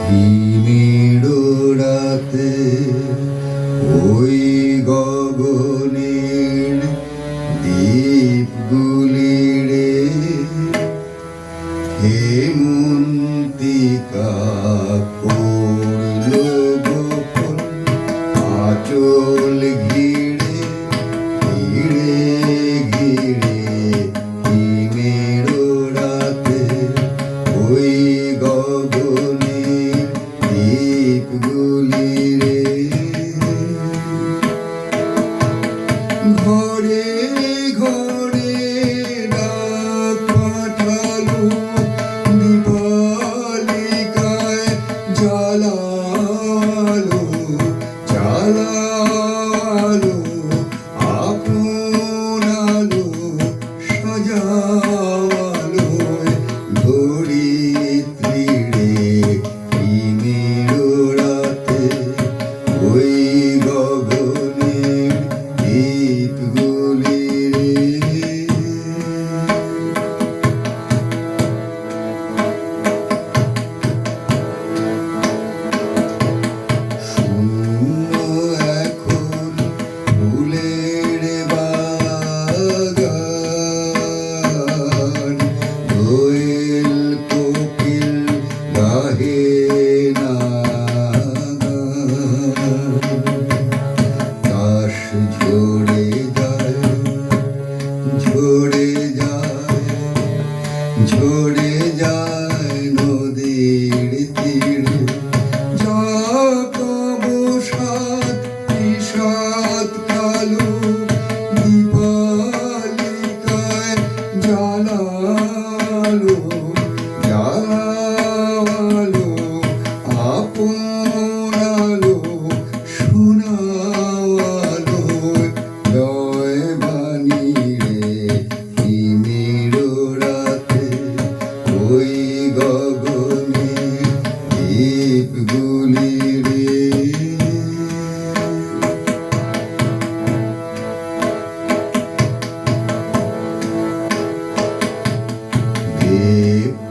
নিমেড়ো রাতে ওই গগনের দ্বীপগুলিরে হেমন্তিকা পড়ল গোপন আঁচল ঘিরে ঘিরে ঘিরে নিমেড়ো রাতে ওই গগনের দ্বীপগুলিরে ঘরে ঘরে ডাক পাঠালো দীপালিকায় জ্বালালো জ্বালালো আপন আলো সাজালো ধরিত্রীরে নিমেড়ো রাতে ওই গগনের দ্বীপগুলিরে শূন্য এখন ফুলের বাগান দোয়েল কোকিল গাহে না দাস ঝরে যায় ঝরে যায় ঝরে যায় নদীর তীরে যাকব সাত বিষাদ কালো দীপালিকায় জ্বালালো জ্বালালো আপন আলো শোনালো জয় বাণী রে নিমেড়ো রাতে ওই গগনের দ্বীপগুলিরে দেব